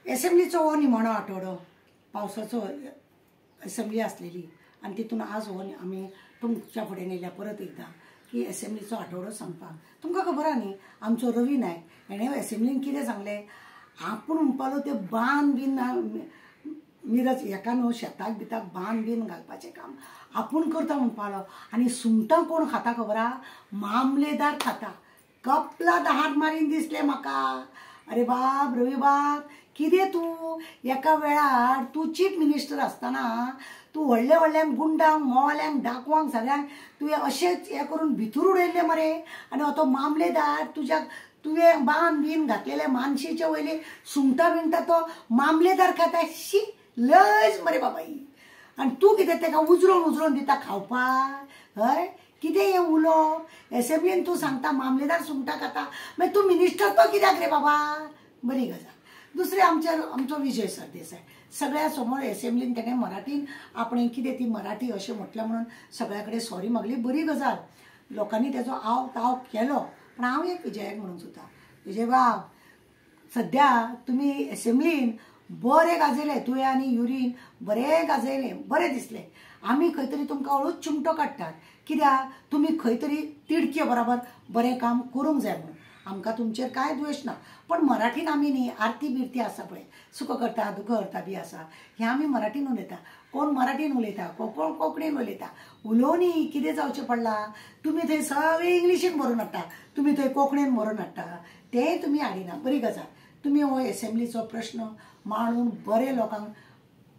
एसेंब्लीचो हो निमाणो आठवडो पावसाचो एसेंब्ली आसलेली आनी तितून आज हो आमी तुमच्या फुडें नेल्या परत एकदां की एसेंब्लीचो आठवडो सांगपाक. तुमकां खबर आहा न्ही आमचो रवी नायक हेणें एसेंब्लीन कितें सांगलें, आपूण म्हणपालो ते बांद बीन मिरज हेका न्हू शेताक बिताक बांद बीन घालपाचें काम आपूण करता म्हणपालो. आनी सुंगटां कोण खाता खबर आहा? मामलेदार खाता. कपलात हात मारीन दिसले म्हाका. अरे बाब रवी बाब कितें तूं एका वेळार तूं चीफ मिनिस्टर आसतना तूं व्हडल्या व्हडल्यांक गुंडांक मोवाल्यांक डाकवांक सगळ्यांक तुवें अशेंच हें करून भितर उडयल्लें मरे. आनी हो तो मामलेदार तुज्याक तुवें बांद बीन घातलेले मानशेचे वयले सुंगटां बिंगटां तो मामलेदार खाता. शी लयच मरे बाबा ही. आनी तूं कितें तेका उजरोवन उजरोवन दिता खावपाक? हय कितें हें उलोवप? एसेंब्लीन तूं सांगता मामलेदार सुंगटां खाता मागीर तूं मिनिस्टर तो कित्याक रे बाबा? बरी गजाल. दुसरें आमचो विजय सरदेसाय सगळ्या समोर एसेंब्लीन तेणें मराठीन आपणें कितें ती मराठी अशें म्हटलें म्हणून सगळ्या कडेन सॉरी मागली. बरी गजाल. लोकांनी तेजो आव ताव केलो. पण हांव एक विजयाक म्हणून सुद्दां विजय बाब सद्या तुमी एसेंब्लीन बरें गाजयलें. तुवें आनी युरीन बरें गाजयलें. बरें दिसलें. आमी खंय तरी तुमकां हळूच चिमटो काडटात. कित्याक तुमी खंय तरी तिडके बराबर बरें काम करूंक जाय म्हणून. आमकां तुमचेर कांय द्वेश ना. पण मराठीन आमी न्ही आरती बिरती आसा पळय सुख करता दुख करता बी आसा हें आमी मराठीन उलयता. कोण मराठीन उलयता कोण कोंकणीन उलयता. उलोवनी कितें जावचें पडलां. तुमी थंय सगळें इंग्लिशीन बरोवन हाडटा. तुमी थंय कोंकणीन बरोवन हाडटा. तेंय तुमी हाडिना. बरी गजाल. तुमी हो एसेंब्लीचो प्रश्न मांडून बरे लोकांक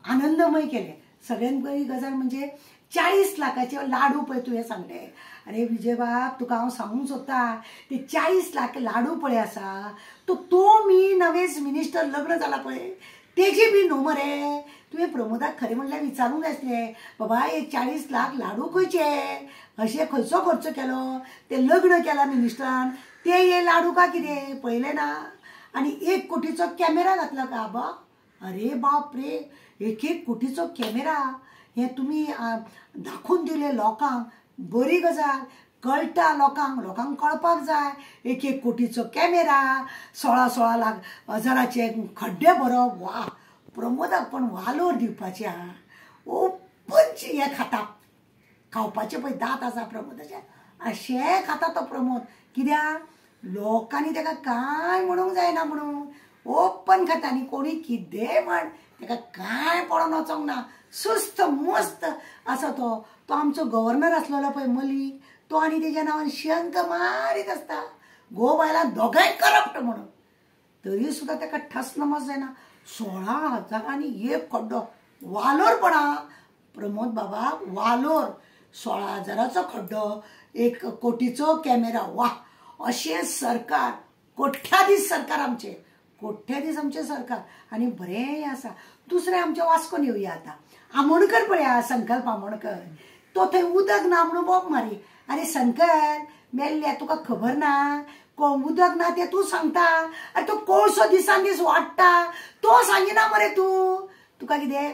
आनंदमय केले. सगळ्यांत बरी गजाल म्हणजे 40 लाखाचे लाडू पळय तुवें सांगले. अरे विजय बाब तुका हांव सांगूंक सोदतां ते 40 लाख लाडू पळय आसा तो मी नवेच मिनिस्टर लग्न जाला पळय तेजी बी न्हू मरे. तुवें प्रमोदाक खरें म्हणल्यार विचारूंक जाय आसलें बाबा हे 40 लाख लाडू खंयचे अशें खंयचो खर्च केलो ते लग्न केला मिनिस्टरान ते हे लाडू का कितें पळयलें ना. आनी 1 कोटीचो कॅमेरा घातला का बा. अरे बाप रे 1 कोटीचो कॅमेरा हे तुमी दाखोवन दिले लोकांक. बरी गजाल. कळटा लोकांक कळपाक जाय. 1 कोटीचो कॅमेरा 16 लाख हजाराचे खड्डे भरप. वा प्रमोदाक पण वालोर दिवपाचे आहा. ओपनची हे खाता खावपाचे पळय दात आसा प्रमोदाचे अशें खाता तो प्रमोद. कित्याक लोकांनी तेका कांय म्हणूंक जायना म्हणून ओपन खाता. आनी कोणी कितेंय म्हण तेका कांय पडोन वचोंक ना. सुस्त मस्त आसा तो आमचो गव्हर्नर आसलेलो पळय मलीक तो आनी तेज्या नांवान शंक मारीत आसता. घोव बायलां दोगांय करप्ट म्हणून. तरी सुद्दां तेका ठस नमस जायना. 16 हजारांनी 1 खड्डो वालोरपणा प्रमोद बाबा वालोर. 16 हजाराचो खड्डो 1 कोटीचो कॅमेरा. वा अशें सरकार कोट्याधीश सरकार आमचें कोट्याधीश आमचें सरकार. आनी बरें आसा. दुसरें आमचें वास्कोन येवया आतां. आमोणकर पळया संकल्प आमोणकर तो थंय उदक ना म्हणून बोब मारी. अरे शंकर मेल्ल्या तुका खबर ना उदक ना तें तूं सांगता. अरे तो कोळसो दिसान दीस वाडटा तो सांगिना मरे तूं. तुका कितें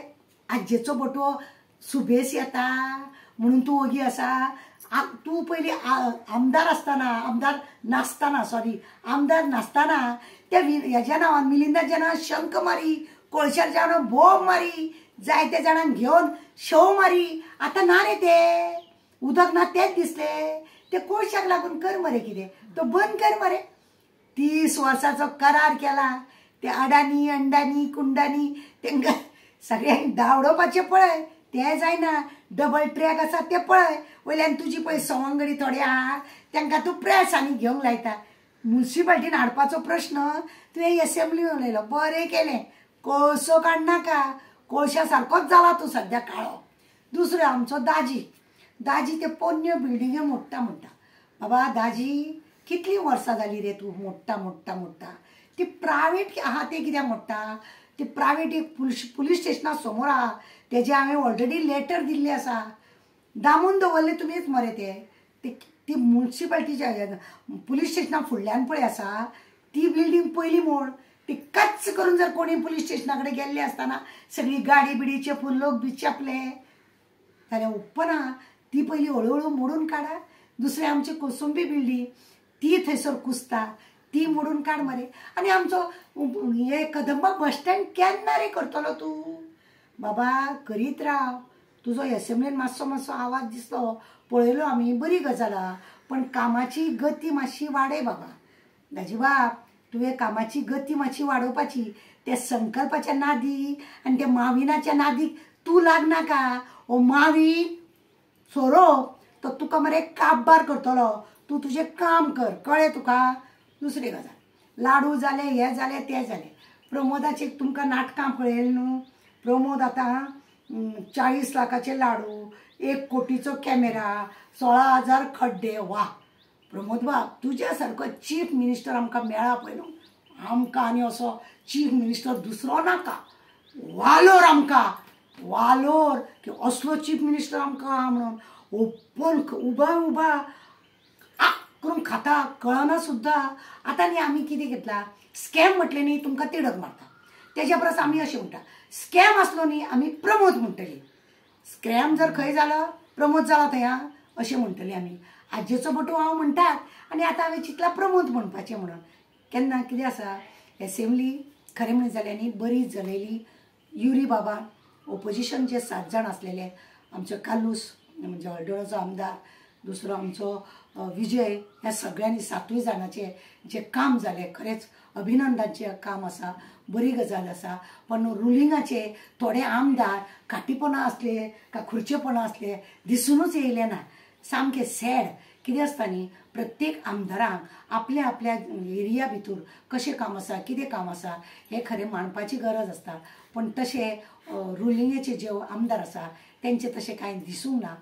आज्जेचो बटवो सुबेस येता म्हणून तूं ओगी आसा. तूं पयलीं आमदार नासतना त्या हेज्या नांवान मिलिंदाच्या नांवान शंख मारी कोळशाच्या नांवान बोब मारी जायत्या जाणांक घेवन शव मारी. आतां ना रे ते उदक ना तेच दिसले. ते कोळशाक लागून कर मरे कितें तो बंद कर मरे. 30 वर्साचो करार केला. ते अडानी अंडानी कुंडानी तेंकां सगळ्यांक धांवडोवपाचें पळय तें जायना. डबल ट्रॅक आसा ते पळय वयल्यान तुजी पळय सवंगडी थोडे आहा तांकां तूं प्रेसांनी घेवंक लायता. म्युन्सिपाल्टीन हाडपाचो प्रश्न तुवें एसेंब्लीन उलयलो. बरें केलें. कोळसो काडनाका. कोळशा सारकोच जाला तूं सद्या काळो. दुसरो आमचो दाजी ते पोन्न्यो बिल्डिंग्यो मोडटा म्हणटा. बाबा दाजी कितलीं वर्सां जालीं रे तूं मोडटा. ती प्रायवेट आहा ते कित्याक मोडटा. ती प्रायवेट एक पुलीस स्टेशना समोर आहा तेजे हांवें ऑलरेडी लेटर दिल्ली आसा. दामून दवरले तुमीच मरे ती म्युन्सिपाल्टीच्या पुलीस स्टेशना फुडल्यान पळय आसा ती बिल्डींग पयलीं मोड. ती कच्च करून जर कोणी पुलीस स्टेशना कडेन गेल्ले आसतना सगळी गाडी बिडीचे फूल लोक बी चेपले जाल्यार उपना ती पयलीं हळू हळू मोडून काडा. दुसरी आमची कोसंबी बिल्डींग ती थंयसर कुसता ती मोडून काड मरे. आनी आमचो हे कदंबा बस स्टँड केन्ना रे करतलो तूं? बाबा करीत राव. तुजो एसेंब्लीन मातसो मातसो आवाज दिसलो, पळयलो आमी, बरी गजाल आहा. पण कामाची गती मातशी वाडय बाबा. दाजी बाब, तुवें कामाची गती मातशी वाडोवपाची. त्या संकल्पाच्या नादी आनी त्या माविनाच्या नादीक तूं लागनाका. ओ मावीन सोरोप तो तुका मरे काबार करतलो. तूं तुजें काम कर, कळ्ळें तुका? दुसरी गजाल, लाडू जाले, हे जाले, ते जाले. प्रमोदाचे तुमकां नाटकां पळयलें न्हू. प्रमोद आतां 40 लाखाचे लाडू, 1 कोटीचो कॅमेरा, 16,000 खड्डे. वा प्रमोद बाब, तुज्या सारको चीफ मिनिस्टर आमकां मेळ्ळा पळय न्हू. आमकां आनी असो चीफ मिनिस्टर दुसरो नाका. वालोर आमकां, वालोर की असलो चीफ मिनिस्टर आमकां आहा म्हणून. ओपन उबा उबा करून खाता, कळना सुद्दां. आतां न्ही आमी कितें घेतला, स्कॅम म्हटलें न्ही तुमकां तिडक मारता. तेज्या परस आमी अशें म्हणटा, स्कॅम आसलो न्ही आमी प्रमोद म्हणटली. स्कॅम जर खंय जालो, प्रमोद जाला थंय आं अशें म्हणटली आमी. आजयेचो बटू हांव म्हणटात आनी आतां हांवें चिंतलां प्रमोद म्हणपाचें म्हणून. केन्ना कितें आसा, एसेंब्ली खरें म्हणलें जाल्यार न्ही बरी चलयली. युरी बाबा, ओपोजिशन जे 7 जाण आसलेले, आमचो कालूस म्हणजे हळदोळाचो आमदार, दुसरो आमचो विजय, ह्या सगळ्यांनी 7 जाणांचें जें काम जालें खरेंच अभिनंदनाचें काम आसा, बरी गजाल आसा. पण रुलिंगाचे थोडे आमदार खाटीपणा आसले का खुर्चेपणा आसले दिसूनच येयले ना. सामकें सॅड. कितें आसता न्ही, प्रत्येक आमदारांक आपल्या आपल्या एरिया भितर कशें काम आसा, कितें काम आसा हें खरें मांडपाची गरज आसता. पण तशें रुलिंगेचे जे आमदार आसा तेंचे तशें कांय दिसूंक ना.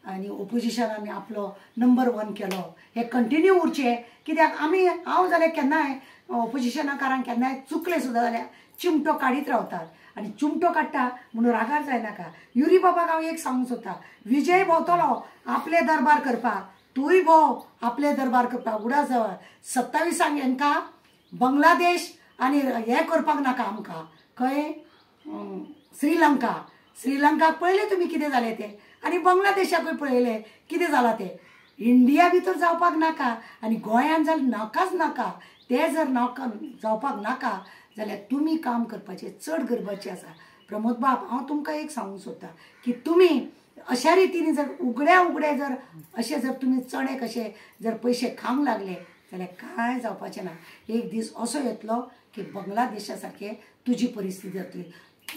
आनी ओपोजिशनान आपलो नंबर 1 केलो. हे कंटिन्यू उरचे. कित्याक आमी, हांव जाल्यार केन्नाय ओपोजिशनाकारांक केन्नाय चुकले सुद्दां जाल्यार चिमटो काडीत रावतात. आनी चिमटो काडटा म्हणून रागार जायनाका. युरी बाबाक हांव एक सांगूंक सोदतां, विजय भोंवतलो आपले दरबार करपाक, तूंय भोंव आपले दरबार करपाक. उडास जावं 27 हांकां बांगलादेश आनी हें करपाक नाका आमकां. खंय श्रीलंकाक पळयलें तुमी कितें जालें तें, आनी बांगलादेशाकूय पळयलें कितें जालां तें. इंडिया भितर जावपाक नाका आनी गोंयांत जाल्यार नाकाच नाका. ते जर नाका जावपाक नाका जाल्यार तुमी काम करपाचें चड गरजेचें आसा. प्रमोद बाब, हांव तुमकां एक सांगूंक सोदतां की तुमी अशा रितीन जर उगड्या जर अशें जर तुमी चणे कशे जर पयशे खावंक लागले जाल्यार कांय जावपाचें ना. एक दीस असो येतलो की बांगलादेशा सारकें तुजी परिस्थिती जातली.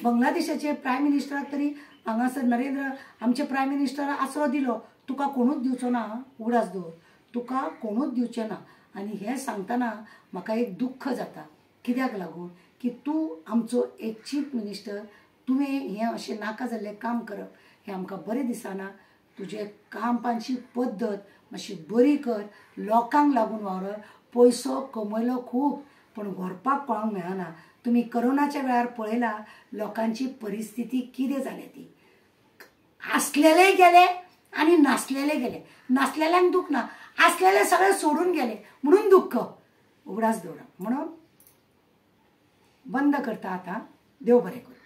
बांगलादेशाचे प्रायम मिनिस्टराक तरी हांगासर नरेंद्र आमचे प्रायम मिनिस्टर आसरो दिलो, तुका कोणूच दिवचो ना. उगडास दवर, तुका कोणूच दिवचें ना. आनी हें सांगतना म्हाका एक दुख्ख जाता. कित्याक लागून की तूं आमचो एक चीफ मिनिस्टर, तुवें हें अशें नाका जाल्लें काम करप हें आमकां बरें दिसना. तुजें कामपाची पद्दत मातशी बरी कर. लोकांक लागून वावर. पयसो कमयलो खूब पण व्हरपाक कोणाक मेळना. तुमी कोरोनाच्या वेळार पळयला लोकांची परिस्थिती कितें जाली ती. आसलेले गेले आनी नासलेले गेले. नासलेल्यांक दूख ना, आसलेले सगळे सोडून गेले म्हणून दुख्ख. उगडास दवरप म्हणून बंद करता आतां. देव बरें करूं.